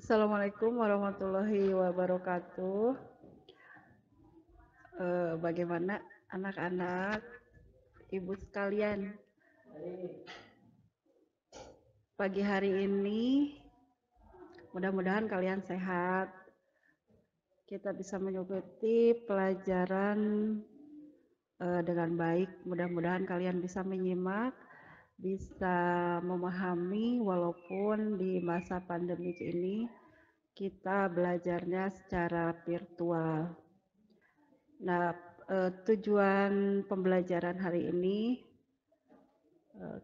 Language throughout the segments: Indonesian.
Assalamualaikum warahmatullahi wabarakatuh. Bagaimana anak-anak, ibu sekalian? Pagi hari ini, mudah-mudahan kalian sehat. Kita bisa mengikuti pelajaran dengan baik. Mudah-mudahan kalian bisa menyimak, bisa memahami, walaupun di masa pandemi ini kita belajarnya secara virtual. Nah, tujuan pembelajaran hari ini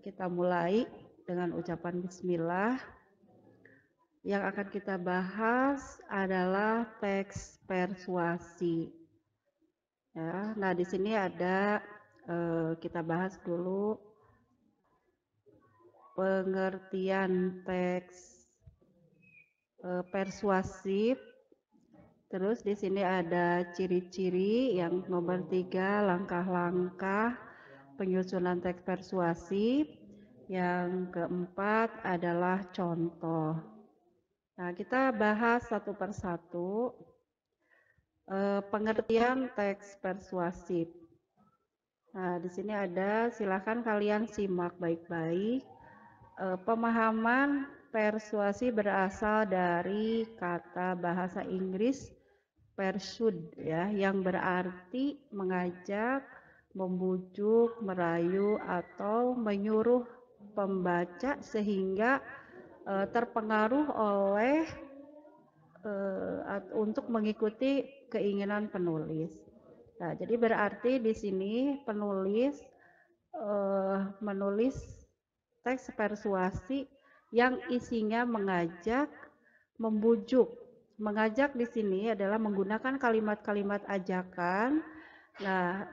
kita mulai dengan ucapan bismillah. Yang akan kita bahas adalah teks persuasi. Ya, nah di sini ada kita bahas dulu pengertian teks persuasif. Terus di sini ada ciri-ciri yang nomor 3, langkah-langkah penyusunan teks persuasif. Yang keempat adalah contoh. Nah, kita bahas satu persatu pengertian teks persuasif. Nah, di sini ada, silakan kalian simak baik-baik. Pemahaman persuasi berasal dari kata bahasa Inggris persuade, ya, yang berarti mengajak, membujuk, merayu, atau menyuruh pembaca sehingga terpengaruh oleh untuk mengikuti keinginan penulis. Nah, jadi berarti di sini penulis menulis teks persuasi yang isinya mengajak, membujuk. Mengajak di sini adalah menggunakan kalimat-kalimat ajakan. Nah,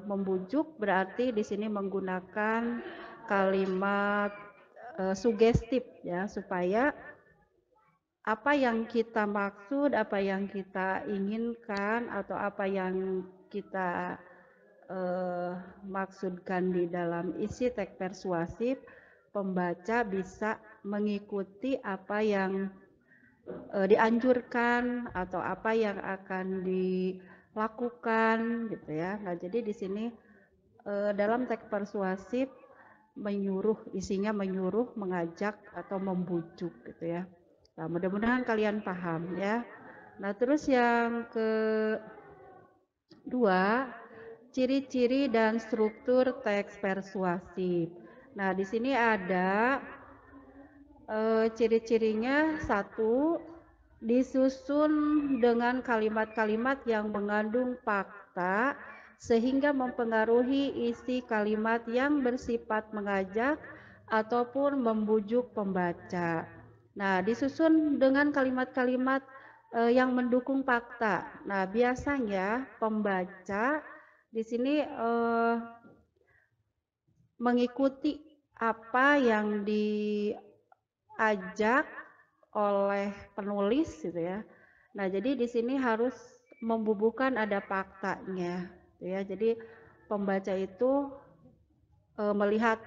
membujuk berarti di sini menggunakan kalimat sugestif, ya, supaya apa yang kita maksud, apa yang kita inginkan, atau apa yang kita maksudkan di dalam isi teks persuasif, pembaca bisa mengikuti apa yang dianjurkan atau apa yang akan dilakukan, gitu ya. Nah, jadi di sini dalam teks persuasif isinya menyuruh, mengajak, atau membujuk, gitu ya. Nah, mudah-mudahan kalian paham, ya. Nah, terus yang kedua, ciri-ciri dan struktur teks persuasif. Nah, di sini ada ciri-cirinya. Satu, disusun dengan kalimat-kalimat yang mengandung fakta sehingga mempengaruhi isi kalimat yang bersifat mengajak ataupun membujuk pembaca. Nah, disusun dengan kalimat-kalimat yang mendukung fakta. Nah, biasanya pembaca di sini mengikuti apa yang diajak oleh penulis, gitu ya. Nah, jadi di sini harus membubuhkan ada faktanya, gitu ya. Jadi pembaca itu melihat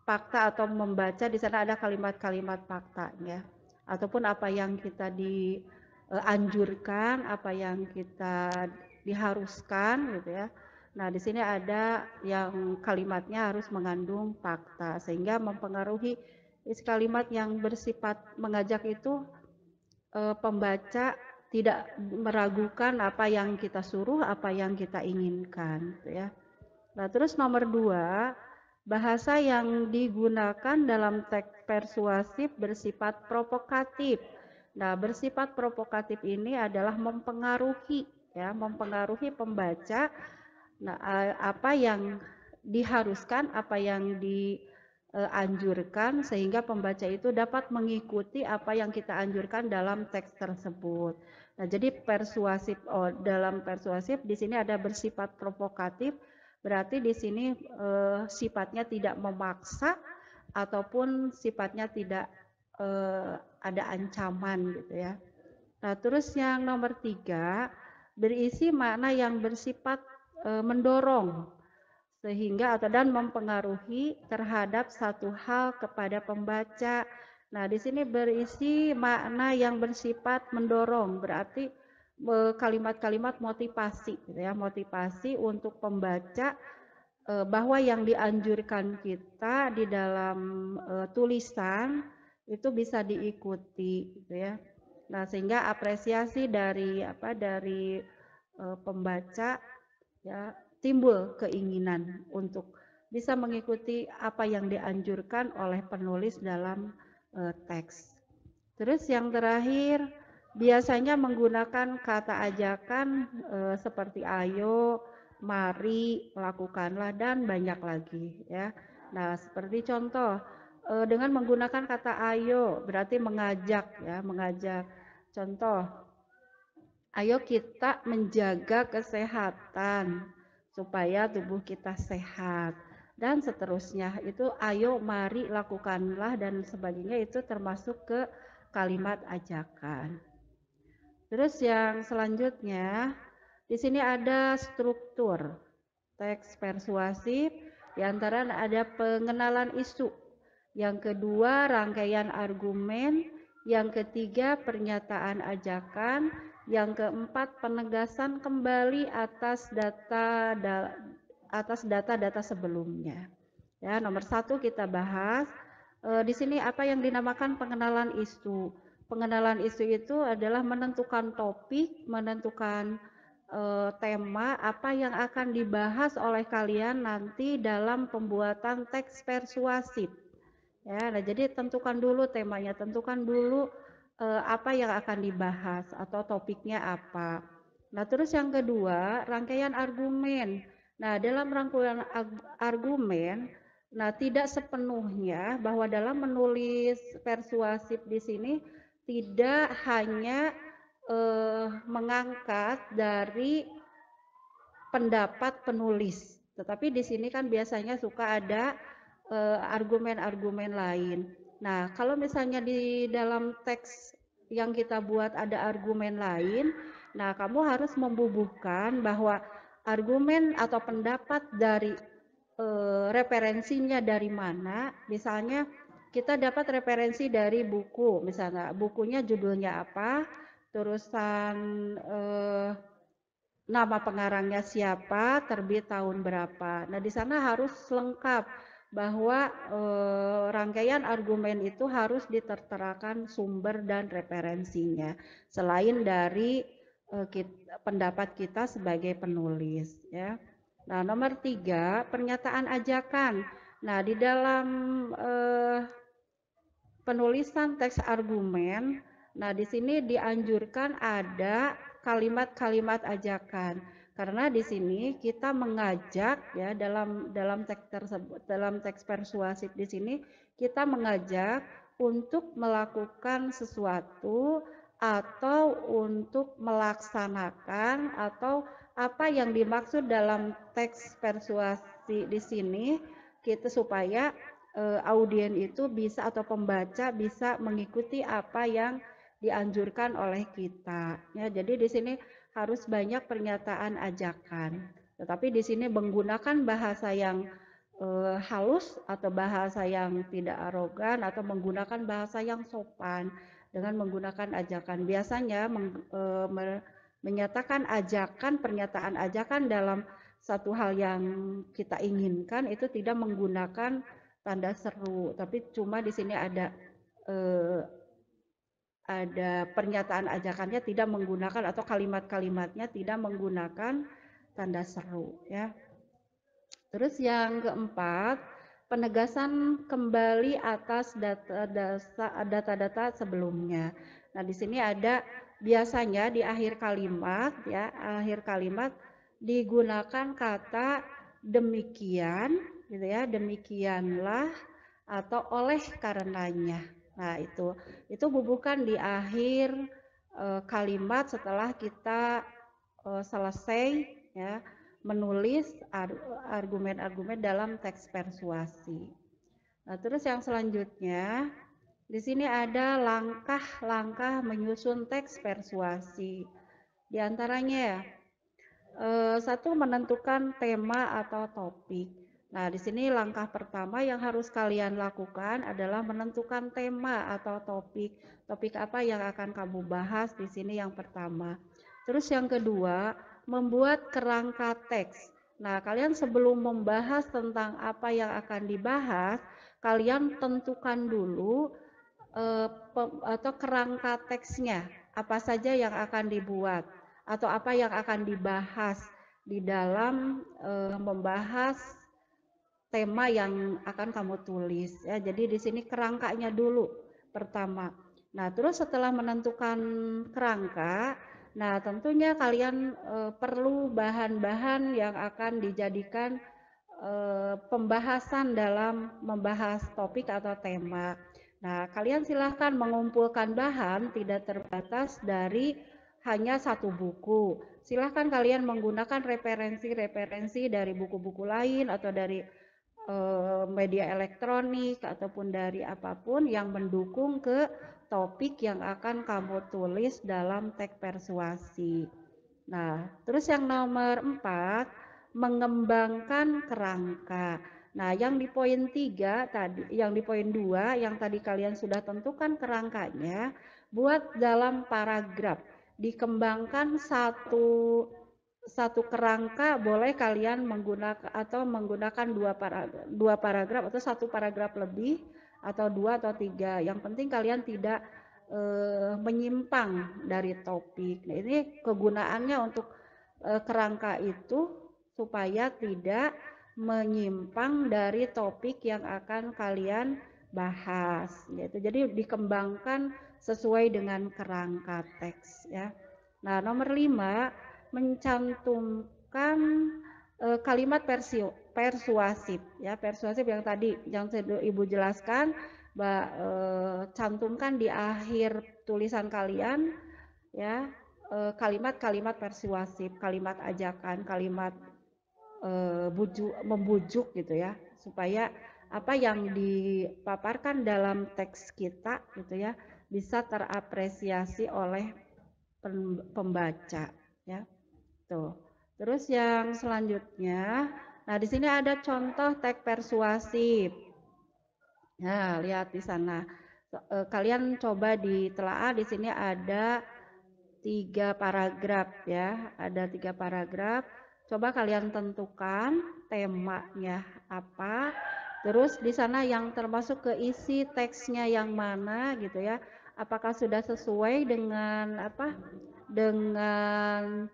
fakta atau membaca di sana ada kalimat-kalimat faktanya, ataupun apa yang kita dianjurkan, apa yang kita diharuskan, gitu ya. Nah, di sini ada yang kalimatnya harus mengandung fakta sehingga mempengaruhi isi kalimat yang bersifat mengajak itu pembaca tidak meragukan apa yang kita suruh, apa yang kita inginkan, gitu ya. Nah, terus nomor 2, bahasa yang digunakan dalam teks persuasif bersifat provokatif. Nah, bersifat provokatif ini adalah mempengaruhi, ya, mempengaruhi pembaca. Nah, apa yang diharuskan, apa yang dianjurkan sehingga pembaca itu dapat mengikuti apa yang kita anjurkan dalam teks tersebut. Nah, jadi dalam persuasif di sini ada bersifat provokatif. Berarti di sini sifatnya tidak memaksa ataupun sifatnya tidak ada ancaman, gitu ya. Nah, terus yang nomor 3, berisi makna yang bersifat mendorong sehingga dan mempengaruhi terhadap satu hal kepada pembaca. Nah, di sini berisi makna yang bersifat mendorong, berarti kalimat-kalimat motivasi, gitu ya, motivasi untuk pembaca bahwa yang dianjurkan kita di dalam tulisan itu bisa diikuti, gitu ya. Nah, sehingga apresiasi dari pembaca ya timbul keinginan untuk bisa mengikuti apa yang dianjurkan oleh penulis dalam teks. Terus yang terakhir, biasanya menggunakan kata ajakan seperti ayo, mari, lakukanlah, dan banyak lagi ya. Nah, seperti contoh, dengan menggunakan kata ayo berarti mengajak ya, mengajak. Contoh, ayo kita menjaga kesehatan supaya tubuh kita sehat dan seterusnya. Itu ayo, mari, lakukanlah dan sebagainya, itu termasuk ke kalimat ajakan. Terus yang selanjutnya, di sini ada struktur teks persuasif, di antara ada pengenalan isu. Yang kedua, rangkaian argumen. Yang ketiga, pernyataan ajakan. Yang keempat, penegasan kembali atas data-data sebelumnya. Ya, nomor 1 kita bahas. Di sini apa yang dinamakan pengenalan isu. Pengenalan isu itu adalah menentukan topik, menentukan tema apa yang akan dibahas oleh kalian nanti dalam pembuatan teks persuasif. Ya, nah jadi tentukan dulu temanya, tentukan dulu apa yang akan dibahas atau topiknya apa. Nah, terus yang kedua, rangkaian argumen. Nah, dalam rangkaian argumen, nah tidak sepenuhnya bahwa dalam menulis persuasif di sini tidak hanya mengangkat dari pendapat penulis, tetapi di sini kan biasanya suka ada argumen-argumen lain. Nah, kalau misalnya di dalam teks yang kita buat ada argumen lain, nah kamu harus membubuhkan bahwa argumen atau pendapat dari referensinya dari mana. Misalnya kita dapat referensi dari buku, misalnya bukunya judulnya apa, terusan nama pengarangnya siapa, terbit tahun berapa. Nah, di sana harus lengkap bahwa rangkaian argumen itu harus diterterakan sumber dan referensinya, selain dari pendapat kita sebagai penulis. Ya. Nah, nomor 3, pernyataan ajakan. Nah, di dalam penulisan teks argumen, nah di sini dianjurkan ada kalimat-kalimat ajakan, karena di sini kita mengajak ya dalam teks tersebut, dalam teks persuasif di sini kita mengajak untuk melakukan sesuatu atau untuk melaksanakan atau apa yang dimaksud dalam teks persuasi di sini kita supaya audien itu bisa atau pembaca bisa mengikuti apa yang dianjurkan oleh kita. Ya, jadi di sini harus banyak pernyataan ajakan. Tetapi di sini menggunakan bahasa yang halus atau bahasa yang tidak arogan atau menggunakan bahasa yang sopan dengan menggunakan ajakan. Biasanya menyatakan ajakan, pernyataan ajakan dalam satu hal yang kita inginkan itu tidak menggunakan tanda seru, tapi cuma di sini ada pernyataan ajakannya tidak menggunakan atau kalimat-kalimatnya tidak menggunakan tanda seru ya. Terus yang keempat, penegasan kembali atas data-data sebelumnya. Nah, di sini ada biasanya di akhir kalimat ya, akhir kalimat digunakan kata demikian gitu ya, demikianlah atau oleh karenanya. Nah, itu bubuhkan di akhir kalimat setelah kita selesai ya menulis argumen-argumen dalam teks persuasi. Nah, terus yang selanjutnya di sini ada langkah-langkah menyusun teks persuasi. Di antaranya ya, 1, menentukan tema atau topik. Nah, di sini langkah pertama yang harus kalian lakukan adalah menentukan tema atau topik. Topik apa yang akan kamu bahas di sini yang pertama. Terus yang kedua, membuat kerangka teks. Nah, kalian sebelum membahas tentang apa yang akan dibahas, kalian tentukan dulu atau kerangka teksnya, apa saja yang akan dibuat atau apa yang akan dibahas di dalam membahas tema yang akan kamu tulis ya. Jadi di sini kerangkanya dulu pertama. Nah, terus setelah menentukan kerangka, nah tentunya kalian perlu bahan-bahan yang akan dijadikan pembahasan dalam membahas topik atau tema. Nah, kalian silahkan mengumpulkan bahan tidak terbatas dari hanya satu buku. Silahkan kalian menggunakan referensi-referensi dari buku-buku lain atau dari media elektronik ataupun dari apapun yang mendukung ke topik yang akan kamu tulis dalam teks persuasi. Nah, terus yang nomor 4, mengembangkan kerangka. Nah, yang di poin 3 tadi, yang di poin 2 yang tadi kalian sudah tentukan kerangkanya, buat dalam paragraf. Dikembangkan satu kerangka, boleh kalian menggunakan dua paragraf atau satu paragraf lebih atau 2 atau 3. Yang penting kalian tidak menyimpang dari topik. Nah, ini kegunaannya untuk kerangka itu supaya tidak menyimpang dari topik yang akan kalian bahas gitu. Jadi dikembangkan sesuai dengan kerangka teks ya. Nah, nomor 5, mencantumkan kalimat persuasif ya. Persuasif yang tadi yang Ibu jelaskan, cantumkan di akhir tulisan kalian ya, kalimat-kalimat persuasif, kalimat ajakan, kalimat membujuk gitu ya, supaya apa yang dipaparkan dalam teks kita gitu ya bisa terapresiasi oleh pembaca ya. Tuh. Terus yang selanjutnya, nah di sini ada contoh teks persuasif. Nah, lihat di sana. Kalian coba ditelaah, di sini ada 3 paragraf ya, ada 3 paragraf. Coba kalian tentukan temanya apa. Terus di sana yang termasuk ke isi teksnya yang mana gitu ya. Apakah sudah sesuai dengan apa? Dengan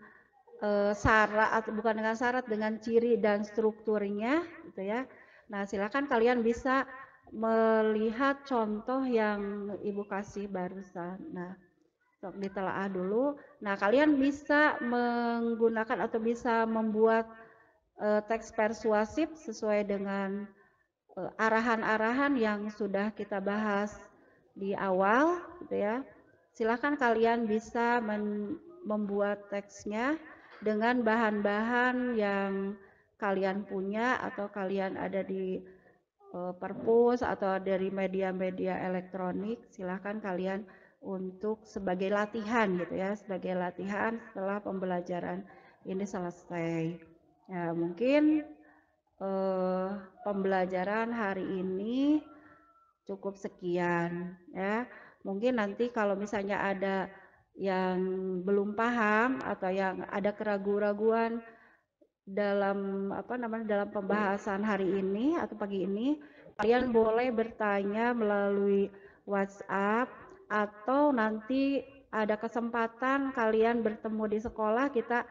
syarat atau bukan dengan syarat, dengan ciri dan strukturnya gitu ya. Nah, silakan kalian bisa melihat contoh yang Ibu kasih barusan. Nah, ditelaah dulu. Nah, kalian bisa menggunakan atau bisa membuat teks persuasif sesuai dengan arahan-arahan yang sudah kita bahas di awal gitu ya. Silakan kalian bisa membuat teksnya dengan bahan-bahan yang kalian punya atau kalian ada di perpus atau dari media-media elektronik. Silakan kalian untuk sebagai latihan gitu ya, sebagai latihan setelah pembelajaran ini selesai. Ya, mungkin pembelajaran hari ini cukup sekian ya. Mungkin nanti kalau misalnya ada yang belum paham atau yang ada keraguan-raguan dalam dalam pembahasan hari ini atau pagi ini, kalian boleh bertanya melalui WhatsApp atau nanti ada kesempatan kalian bertemu di sekolah, kita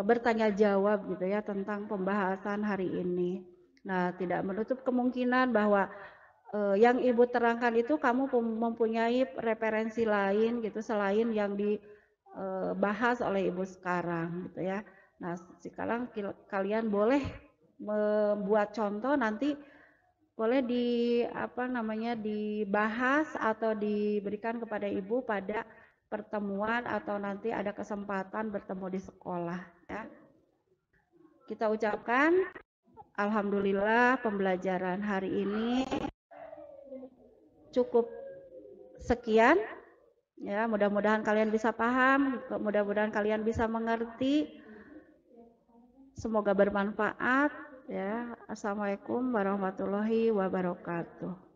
bertanya jawab gitu ya tentang pembahasan hari ini. Nah, tidak menutup kemungkinan bahwa yang Ibu terangkan itu kamu mempunyai referensi lain gitu selain yang dibahas oleh Ibu sekarang gitu ya. Nah, sekarang kalian boleh membuat contoh, nanti boleh dibahas atau diberikan kepada Ibu pada pertemuan atau nanti ada kesempatan bertemu di sekolah ya. Kita ucapkan alhamdulillah pembelajaran hari ini cukup sekian ya, mudah-mudahan kalian bisa paham, mudah-mudahan kalian bisa mengerti, semoga bermanfaat ya. Assalamualaikum warahmatullahi wabarakatuh.